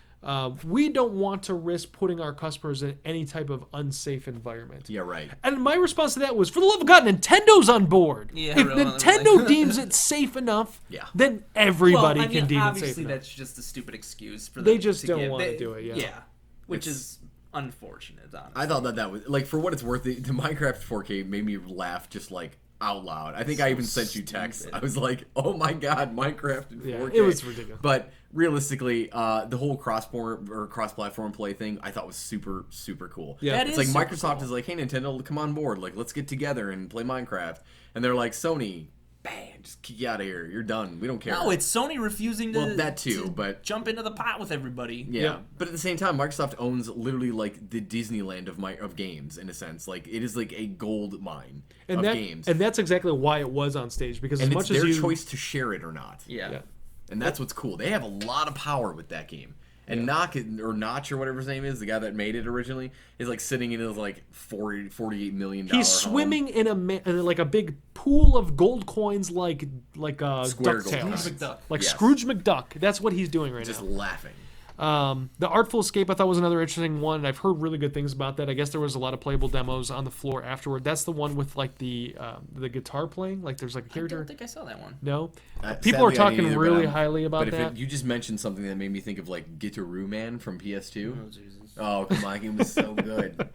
we don't want to risk putting our customers in any type of unsafe environment. Yeah, right. And my response to that was, for the love of God, Nintendo's on board. Yeah, if really. Nintendo deems it safe enough, Yeah. then everybody well, I mean, can deem it safe obviously enough. that's just a stupid excuse for them. They just to don't give. wanna They- do it, yeah. Yeah, which It's- is unfortunate. Honestly. I thought that was like, for what it's worth, the Minecraft 4K made me laugh just like out loud. I think I even sent you text. stupid. I was like, oh my god, Minecraft in 4K. Yeah, it was ridiculous. But realistically, the whole cross-platform play thing, I thought was super, super cool. Yeah. That It's is like super Microsoft cool. is like, hey Nintendo, come on board. Like, let's get together and play Minecraft. And they're like, Sony, bang, just kick you out of here. You're done. We don't care. No, it's Sony refusing to, Well, that too, to but- jump into the pot with everybody. Yeah, Yeah. but at the same time, Microsoft owns literally like the Disneyland of games in a sense. Like, it is like a gold mine of games, and that's exactly why it was on stage, because and as it's much as their you choice to share it or not. Yeah. Yeah. And that's what's cool. They have a lot of power with that game. And Notch or whatever his name is, the guy that made it originally, is like sitting in his like $48 million. He's home. swimming in in like a big pool of gold coins, like Square gold DuckTales. coins. McDuck. Like Yes. Scrooge McDuck. That's what he's doing right just now. laughing. The Artful Escape I thought was another interesting one. I've heard really good things about that. I guess there was a lot of playable demos on the floor afterward. That's the one with like the guitar playing. Like there's like a I character. don't think I saw that one. No, Sadly, people I are didn't talking either, really but highly about But that. you just mentioned something that made me think of like Guitar Man from PS2. Oh Jesus. Oh, come on, he was so good.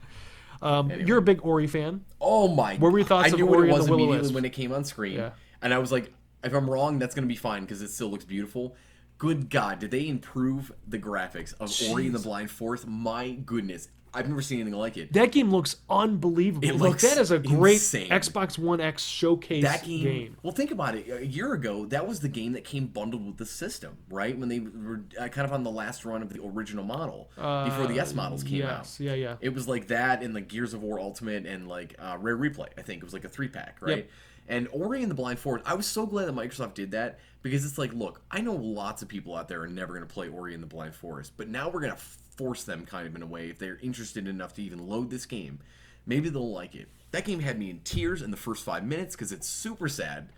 Anyway. You're a big Ori fan. Oh my! What were your thoughts I of knew what Ori it and was the Will-O-Wisp? immediately when it came on screen, Yeah. and I was like, if I'm wrong, that's gonna be fine because it still looks beautiful. Good God, did they improve the graphics of Ori and the Blind Forest? My goodness, I've never seen anything like it. That game looks unbelievable. It Like looks that is a great insane. Xbox One X showcase That game, game. Well, think about it. A year ago, that was the game that came bundled with the system, right? When they were kind of on the last run of the original model before the S models came out. Yes, yeah. It was like that and like Gears of War Ultimate and like Rare Replay. I think it was like a 3-pack, right? Yep. And Ori and the Blind Forest, I was so glad that Microsoft did that because it's like, look, I know lots of people out there are never going to play Ori and the Blind Forest, but now we're going to force them kind of in a way if they're interested enough to even load this game. Maybe they'll like it. That game had me in tears in the first 5 minutes because it's super sad.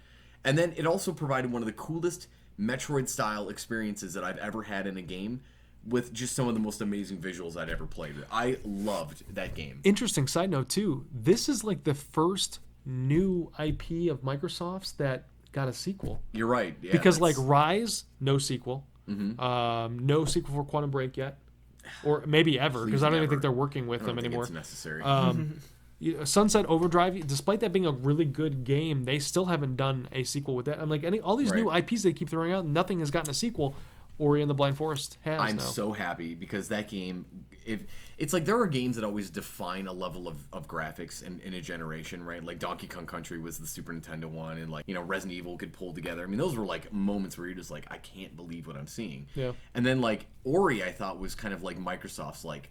And then it also provided one of the coolest Metroid-style experiences that I've ever had in a game with just some of the most amazing visuals I'd ever played. I loved that game. Interesting side note too. This is like the first new IP of Microsoft's that got a sequel. You're right. Yeah, Because like that's- Rise, no sequel. No sequel for Quantum Break yet, or maybe ever, because I don't even never. think they're working with I them don't think anymore. it's necessary. Sunset Overdrive, despite that being a really good game, they still haven't done a sequel with that. I'm like, all these new Right. IPs they keep throwing out, nothing has gotten a sequel. Ori and the Blind Forest has I'm now. so happy because that game, it's like there are games that always define a level of graphics in a generation, right? Like Donkey Kong Country was the Super Nintendo one, and like, Resident Evil could pull together. I mean, those were like moments where you're just like, I can't believe what I'm seeing. Yeah. And then like Ori, I thought was kind of like Microsoft's like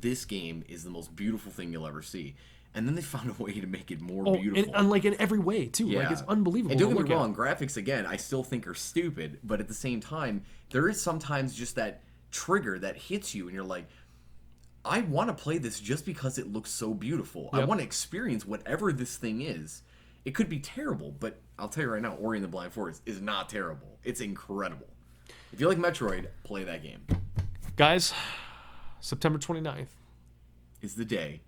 this game is the most beautiful thing you'll ever see. And then they found a way to make it more beautiful. And like in every way too. Like it's unbelievable. And don't to get look me at. wrong, graphics again, I still think are stupid, but at the same time, there is sometimes just that trigger that hits you, and you're like, I want to play this just because it looks so beautiful. I Yep. want to experience whatever this thing is. It could be terrible, but I'll tell you right now, Ori and the Blind Forest is not terrible. It's incredible. If you like Metroid, play that game. Guys, September 29th. It's the day.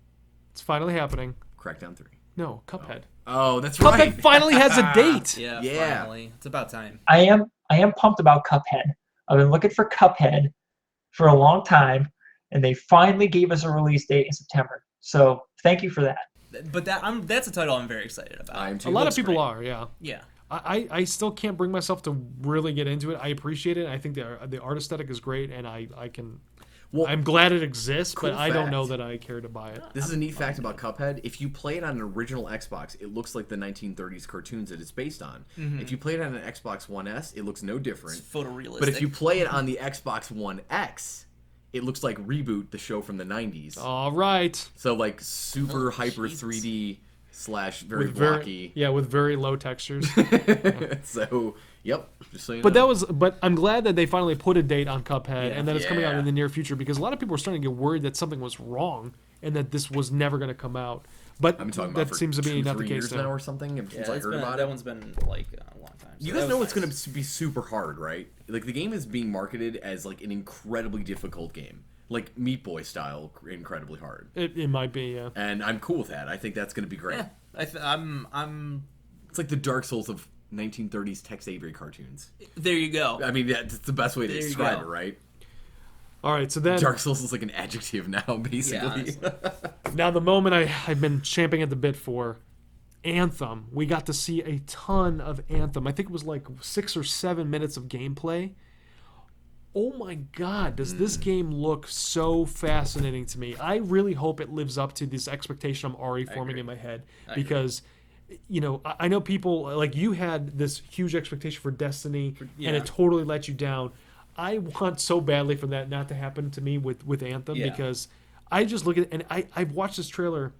It's finally happening. Crackdown 3. No, Cuphead. Oh, that's Cuphead right. finally has a date. Yeah, Yeah. finally. It's about time. I am pumped about Cuphead. I've been looking for Cuphead for a long time, and they finally gave us a release date in September. So thank you for that. But that's a title I'm very excited about. I'm too. A lot of Looks people great. are, yeah. Yeah. I still can't bring myself to really get into it. I appreciate it. I think the art aesthetic is great, and I can. Well, I'm glad it exists, cool but I don't know fact. that I care to buy it. This is a neat fact about Cuphead. If you play it on an original Xbox, it looks like the 1930s cartoons that it's based on. If you play it on an Xbox One S, it looks no different. It's photorealistic. But if you play it on the Xbox One X, it looks like Reboot, the show from the 90s. All right. So like super hyper Jesus. 3D / very With blocky. with very low textures. So, yep. Just so you But know. but I'm glad that they finally put a date on Cuphead and that it's coming out Yeah. in the near future, because a lot of people are starting to get worried that something was wrong and that this was never going to come out. But I've been talking about that for seems to be 2-3 not the case years now now. or something. Yeah, Since I heard about that it. one's been like a long time. You guys know it's going to be super hard, right? Like the game is being marketed as like an incredibly difficult game, like Meat Boy style, incredibly hard. It might be, yeah. And I'm cool with that. I think that's going to be great. Yeah, I'm. It's like the Dark Souls of 1930s Tex Avery cartoons. There you go. I mean, that's the best way to There you describe go. it, right? All right, so then Dark Souls is like an adjective now, basically. honestly. now the moment I've been champing at the bit for, Anthem. We got to see a ton of Anthem. I think it was like 6 or 7 minutes of gameplay. Oh my God, does this game look so fascinating to me. I really hope it lives up to this expectation I'm already forming in my head. Because, you know, I know people, like you had this huge expectation for Destiny, and it totally let you down. I want so badly for that not to happen to me with Anthem, because I just look at it, and I've watched this trailer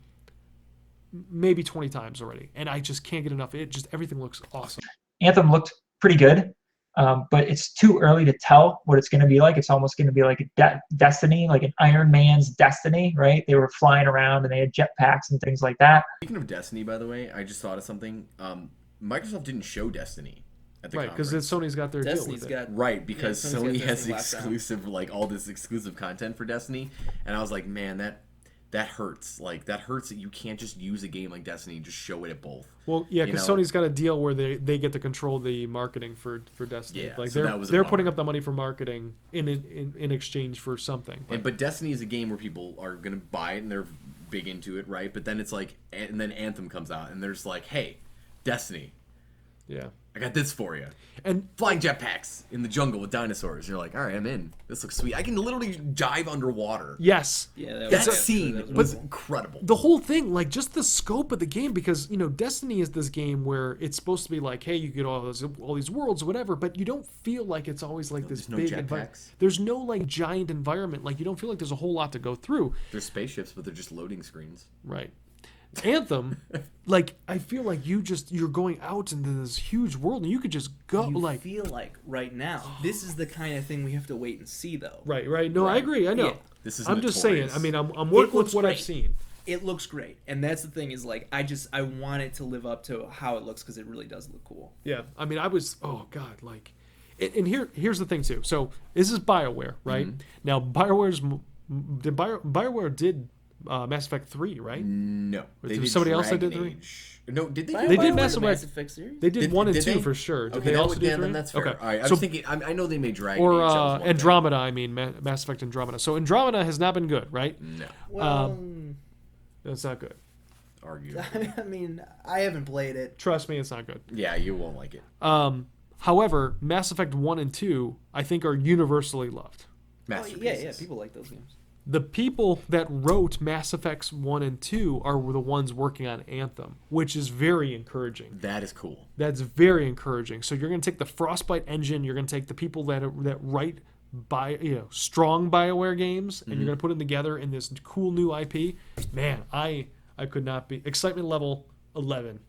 maybe 20 times already, and I just can't get enough. Everything looks awesome. Anthem looked pretty good, but it's too early to tell what it's going to be like. It's almost going to be like a Destiny, like an Iron Man's Destiny, right? They were flying around and they had jetpacks and things like that. Speaking of Destiny, by the way, I just thought of something. Microsoft didn't show Destiny at the Right, because conference. Sony's got their Destiny's deal with it. got Right, because Sony's got Sony has Destiny locked down. exclusive, like all this exclusive content for Destiny, and I was like, man, that hurts. Like that hurts that you can't just use a game like Destiny and just show it at both. Well, yeah, because You know? Sony's got a deal where they get to control the marketing for Destiny. Yeah, like so that was a they're bummer. putting up the money for marketing in exchange for something. But Destiny is a game where people are gonna buy it and they're big into it, right? But then it's like, and then Anthem comes out and there's like, hey, Destiny, Yeah. I got this for you. And Flying jetpacks in the jungle with dinosaurs. You're like, all right, I'm in. This looks sweet. I can literally dive underwater. yes, Yeah, That scene was incredible. the whole thing, like just the scope of the game, because you know Destiny is this game where it's supposed to be like, hey, you get all these worlds, whatever, but you don't feel like it's always like this There's no big jetpacks. environment. There's no like giant environment. Like you don't feel like there's a whole lot to go through. There's spaceships, but they're just loading screens. Right. Anthem, like I feel like you're going out into this huge world and you could just go You like feel like right now, this is the kind of thing we have to wait and see, though. right. No, I agree. I know. Yeah. This is I'm just saying. notorious. I mean, I'm working with looks what I've great. seen. It looks great, and that's the thing is like I want it to live up to how it looks because it really does look cool. Yeah. I mean, oh God, like, and here's the thing too. So this is BioWare, right? Now BioWare did Mass Effect 3, right? No. Was there somebody else that did Dragon 3? Age. No, did they? They do did BioWare? Mass the Effect. Mass Effect series. They did 1 and 2 they? for sure. Did Okay, they that also would, do yeah, 3? then that's fair. Okay. All right, I So- was thinking. I know they made Dragon Or Age. that was one thing. Andromeda, I mean, Mass Effect Andromeda. So Andromeda has not been good, right? No, Well, That's not good. argue. I mean, I haven't played it. Trust me, it's not good. Yeah, you won't like it. However, Mass Effect 1 and 2, I think, are universally loved. Masterpieces. People like those games. The people that wrote Mass Effects 1 and 2 are the ones working on Anthem, which is very encouraging. That is cool. That's very encouraging. So you're going to take the Frostbite engine, you're going to take the people that write strong BioWare games, and you're going to put them together in this cool new IP. Man, I could not be excitement level 11.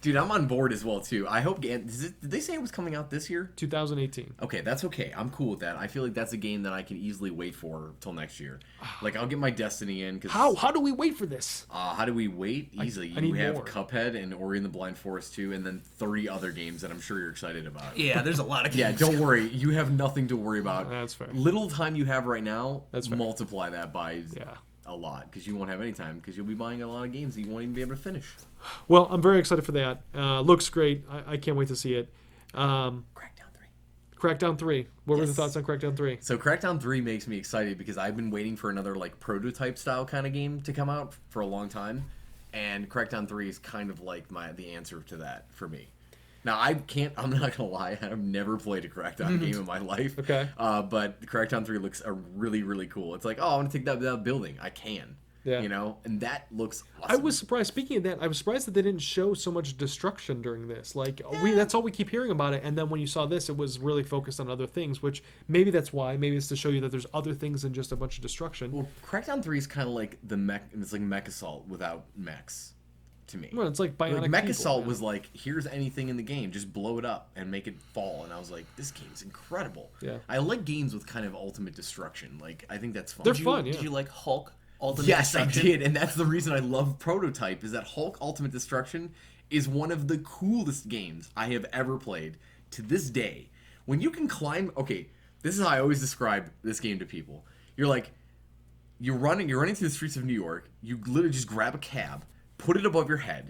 Dude, I'm on board as well too. I hope. Did they say it was coming out this year? 2018. Okay, that's okay. I'm cool with that. I feel like that's a game that I can easily wait for till next year. Like I'll get my Destiny in. Cause, How do we wait for this? How do we wait? Easily. I need You have more. Cuphead and Ori and the Blind Forest 2, and then 30 other games that I'm sure you're excited about. Yeah, there's a lot of games. Yeah, don't worry. You have nothing to worry about. That's fair. Little time you have right now, That's fair. multiply that by Yeah. a lot, because you won't have any time, because you'll be buying a lot of games that you won't even be able to finish. Well, I'm very excited for that. Looks great. I can't wait to see it. Crackdown 3. Crackdown 3. What were the Yes. thoughts on Crackdown 3? So Crackdown 3 makes me excited because I've been waiting for another like prototype style kind of game to come out for a long time. and Crackdown 3 is kind of like the answer to that for me. Now, I'm not gonna lie, I've never played a Crackdown game in my life. Okay. But Crackdown 3 looks really, really cool. It's like, oh, I want to take that building. I can. Yeah. You know, and that looks awesome. I was surprised. Speaking of that, I was surprised that they didn't show so much destruction during this. Like, that's all we keep hearing about it. And then when you saw this, it was really focused on other things, which maybe that's why. Maybe it's to show you that there's other things than just a bunch of destruction. Well, Crackdown 3 is kind of like it's like Mech Assault without mechs, to me. Well, it's like Bionic Like Mech People, Assault man. was like, here's anything in the game, just blow it up and make it fall. And I was like, this game's incredible. Yeah. I like games with kind of ultimate destruction. Like, I think that's fun. They're fun, yeah. Did you like Hulk? Ultimate Yes, I Destruction? did, and that's the reason I love Prototype, is that Hulk Ultimate Destruction is one of the coolest games I have ever played to this day. When you can climb... Okay, this is how I always describe this game to people. You're like... You're running through the streets of New York, you literally just grab a cab, put it above your head,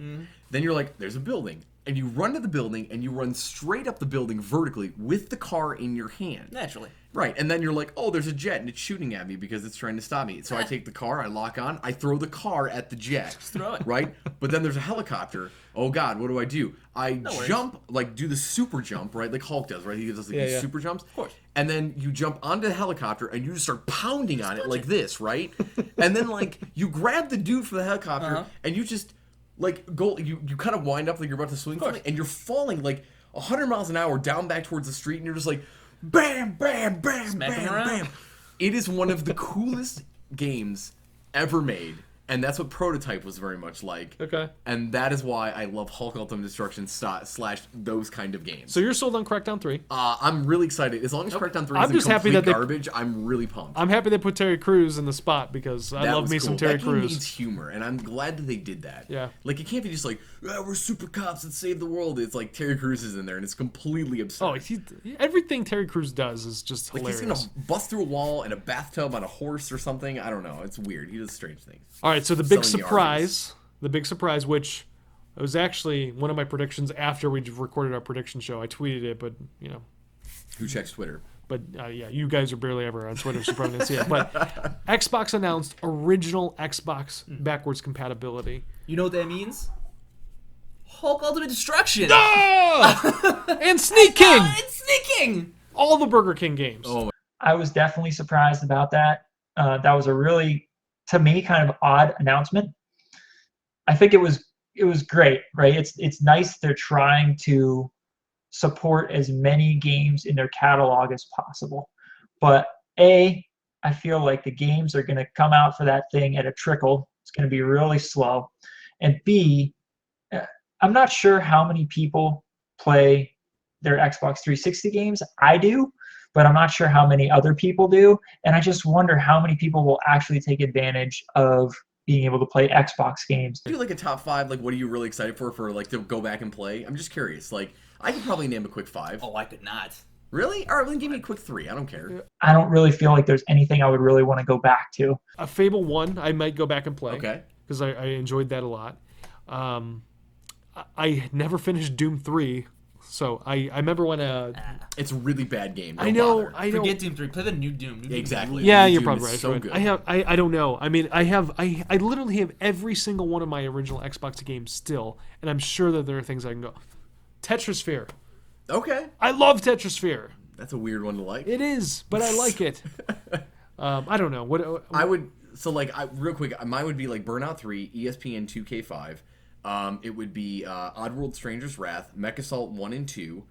then you're like, there's a building. And you run to the building, and you run straight up the building vertically with the car in your hand. Naturally. Right, and then you're like, oh, there's a jet, and it's shooting at me because it's trying to stop me. So I take the car, I lock on, I throw the car at the jet. Just throw it. Right? But then there's a helicopter. Oh, God, what do? I worries. jump, like, do the super jump, right? Like Hulk does, right? He does, like, these super jumps. Of course. And then you jump onto the helicopter, and you just start pounding on it like this, right? And then, like, you grab the dude from the helicopter, and you just... Like, you kind of wind up like you're about to swing from it, and you're falling like 100 miles an hour down back towards the street, and you're just like, bam, bam, bam, Smacking bam, around. bam. It is one of the coolest games ever made, and that's what Prototype was very much like. Okay. And that is why I love Hulk Ultimate Destruction / those kind of games. So you're sold on Crackdown 3. I'm really excited. As long as Crackdown 3 I'm isn't just happy complete that they- garbage, I'm really pumped. I'm happy they put Terry Crews in the spot because I That love was me cool. some Terry that game Crews. needs humor, and I'm glad that they did that. Yeah. Like, it can't be just like, we're super cops that save the world. It's like Terry Crews is in there, and it's completely absurd. Oh, everything Terry Crews does is just like, hilarious. he's gonna bust through a wall in a bathtub on a horse or something. I don't know. It's weird. He does strange things. All right, so the big Selling the surprise, which was actually one of my predictions after we recorded our prediction show. I tweeted it, but, you know. Who checks Twitter? But, yeah, you guys are barely ever on Twitter, so probably didn't see it. But Xbox announced original Xbox backwards compatibility. You know what that means? Hulk Ultimate Destruction! Ah! And Sneak King! It's sneaking! All the Burger King games. Oh, I was definitely surprised about that. That was a really, to me, kind of odd announcement. I think it was great, right? It's nice they're trying to support as many games in their catalog as possible. But I feel like the games are going to come out for that thing at a trickle. It's going to be really slow. And B, I'm not sure how many people play their Xbox 360 games. I do, but I'm not sure how many other people do. And I just wonder how many people will actually take advantage of being able to play Xbox games. do like a top 5. Like, what are you really excited for like to go back and play? I'm just curious. Like, I could probably name a quick 5. Oh, I could not. Really? All right, then give me a quick 3. I don't care. I don't really feel like there's anything I would really want to go back to. A Fable 1, I might go back and play. Okay. Because I enjoyed that a lot. I never finished Doom 3. So I remember when It's a really bad game. Don't I know bother. I know Forget Doom 3. Play the new Doom. New Doom's Exactly. really Yeah, Doom you're is probably right. so right. good. I don't know. I mean, I literally have every single one of my original Xbox games still, and I'm sure that there are things I can go. Tetrisphere. Okay. I love Tetrisphere. That's a weird one to like. It is, but I like it. I don't know. What I would real quick. Mine would be like Burnout 3, ESPN 2K5. It would be Oddworld: Stranger's Wrath, Mech Assault 1 and 2,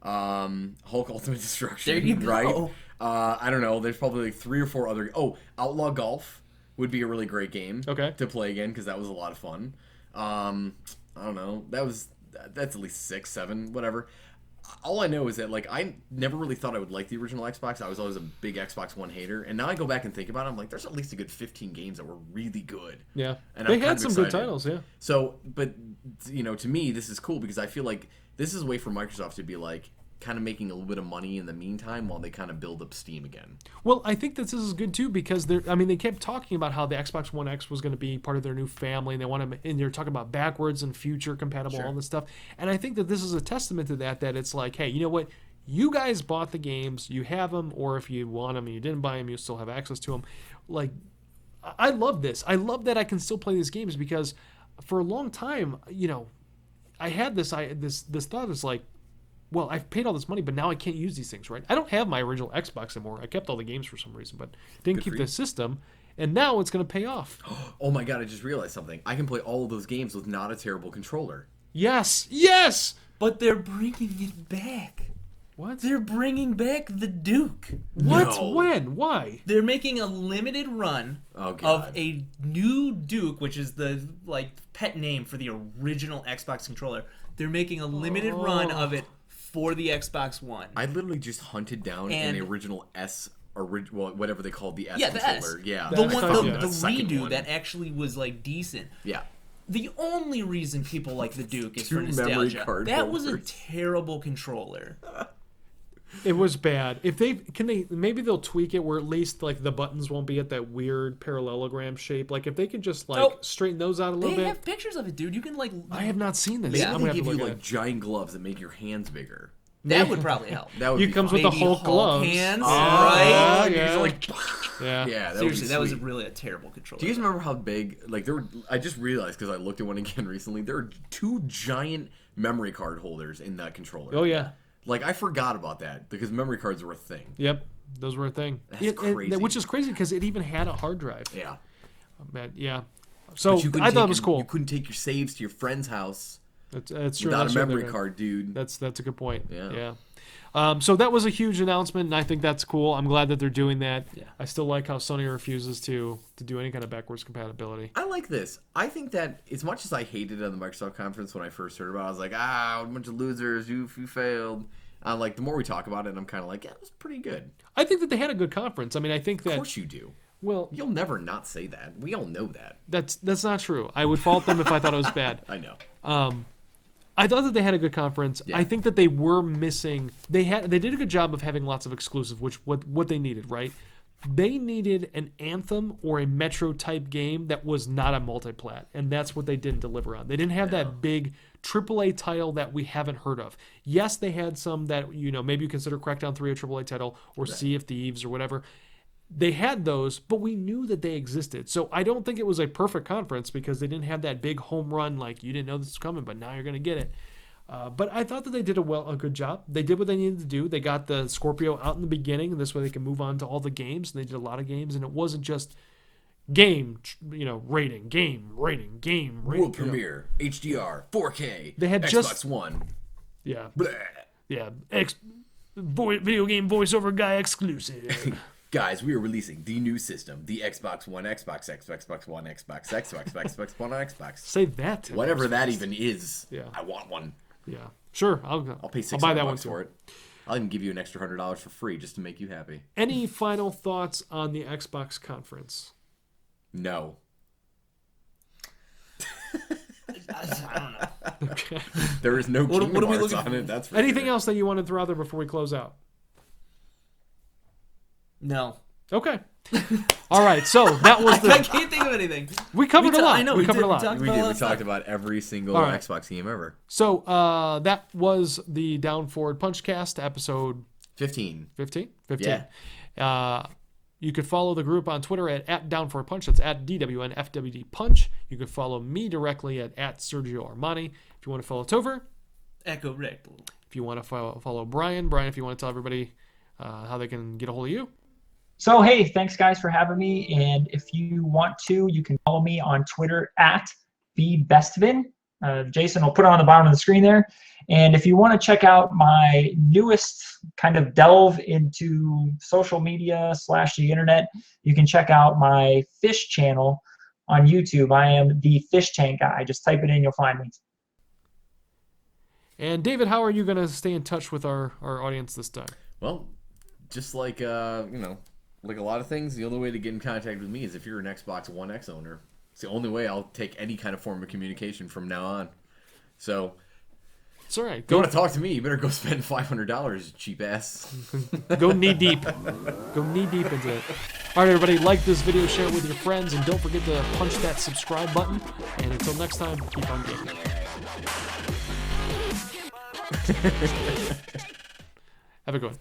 Hulk Ultimate Destruction. There you go. Right? I don't know. There's probably like 3 or 4 other. Oh, Outlaw Golf would be a really great game. Okay. To play again because that was a lot of fun. I don't know. That's at least 6, 7, whatever. All I know is that, like, I never really thought I would like the original Xbox. I was always a big Xbox One hater. And now I go back and think about it, I'm like, there's at least a good 15 games that were really good. Yeah. And They I'm kind had of some good excited. titles, yeah. So, but, you know, to me, this is cool because I feel like this is a way for Microsoft to be, like, kind of making a little bit of money in the meantime while they kind of build up Steam again. Well, I think that this is good too because they kept talking about how the Xbox One X was going to be part of their new family, and they're talking about backwards and future compatible, all this stuff. And I think that this is a testament to that it's like, hey, you know what? You guys bought the games, you have them, or if you want them and you didn't buy them, you still have access to them. Like, I love this. I love that I can still play these games because for a long time, I had this thought is like, well, I've paid all this money, but now I can't use these things, right? I don't have my original Xbox anymore. I kept all the games for some reason, but didn't keep the system, and now it's going to pay off. Oh my god, I just realized something. I can play all of those games with not a terrible controller. Yes! But they're bringing it back. What? They're bringing back the Duke. What? No. When? Why? They're making a limited run of a new Duke, which is the pet name for the original Xbox controller. They're making a limited run of it for the Xbox One. I literally just hunted down an original whatever they called the S the controller. S. Yeah, The second redo one. that actually was decent. Yeah. The only reason people like the Duke is for Two nostalgia. memory card That was a holders. terrible controller. It was bad. If maybe they'll tweak it where at least the buttons won't be at that weird parallelogram shape. Like if they can just straighten those out a little They bit. have pictures of it, dude. You can I have not seen this. Maybe I'm they gonna have give to you look at it. giant gloves that make your hands bigger. That would probably help. That would be comes fun. with the Maybe Hulk gloves. hands, Ah, right? yeah. Yeah, that Seriously, would that was sweet. really a terrible controller. Do you guys remember how big? There were. I just realized because I looked at one again recently. There are 2 giant memory card holders in that controller. Oh yeah. I forgot about that because memory cards were a thing. Yep. Those were a thing. That's crazy. Which is crazy because it even had a hard drive. Yeah. Man, yeah. So But you couldn't I thought take it was cool. You couldn't take your saves to your friend's house That's true. without That's a true. memory card, dude. That's a good point. Yeah. So that was a huge announcement, and I think that's cool. I'm glad that they're doing that. Yeah. I still like how Sony refuses to do any kind of backwards compatibility. I like this. I think that as much as I hated it on the Microsoft conference when I first heard about it, I was like, a bunch of losers, you failed. The more we talk about it, I'm kind of like, yeah, it was pretty good. I think that they had a good conference. I mean, I think that. Of course you do. Well, You'll never not say that. We all know that. that's not true. I would fault them if I thought it was bad. I know. I thought that they had a good conference. Yeah. I think that they were missing. They did a good job of having lots of exclusive, which what they needed, right? They needed an Anthem or a Metro type game that was not a multiplat, and that's what they didn't deliver on. They didn't have that big AAA title that we haven't heard of. Yes, they had some that maybe you consider Crackdown 3 a AAA title or Sea of Thieves or whatever. They had those, but we knew that they existed. So I don't think it was a perfect conference because they didn't have that big home run like you didn't know this was coming, but now you're going to get it. But I thought that they did a good job. They did what they needed to do. They got the Scorpio out in the beginning, and this way they can move on to all the games. And they did a lot of games, and it wasn't just game, rating, game rating, game rating. World premiere, HDR, 4K. They had Xbox just- One. Yeah, Blah. yeah. Video game voiceover guy exclusive. Guys, we are releasing the new system, the Xbox One, Xbox One, Xbox One, Xbox. Say that. 10 Whatever times that fast. even is. Yeah. I want one. Yeah, sure. I'll pay $600 buy that one for too. it. I'll even give you an extra $100 for free just to make you happy. Any final thoughts on the Xbox conference? No. I don't know. Okay. There is no What are Kingdom we Hearts looking on for? it. That's for Anything sure. else that you want to throw out there before we close out? No. Okay. All right. So that was I the. can't think of anything. We covered a lot. I know we we covered did. a lot. talked We about did. all We that talked stuff. about every single All right. Xbox game ever. So that was the DwnFwdPUNChcast episode 15. 15. Yeah. You could follow the group on Twitter at DwnFwdPUNCH. That's at DwnFwdPUNCH. You could follow me directly at Sergio Armani. If you want to follow Topher, Echo Rectal. if you want to follow Brian, if you want to tell everybody how they can get a hold of you. So, hey, thanks, guys, for having me. And if you want to, you can follow me on Twitter at Bestvina. Jason will put it on the bottom of the screen there. And if you want to check out my newest kind of delve into social media / the internet, you can check out my fish channel on YouTube. I am the Fish Tank Guy. Just type it in, you'll find me. And David, how are you going to stay in touch with our audience this time? Well, just like, like a lot of things, the only way to get in contact with me is if you're an Xbox One X owner. It's the only way I'll take any kind of form of communication from now on. So, It's all right. if you want to talk to me, you better go spend $500, cheap ass. Go knee deep. Go knee deep into it. All right, everybody, like this video, share it with your friends, and don't forget to punch that subscribe button. And until next time, keep on gaming. Have a good one.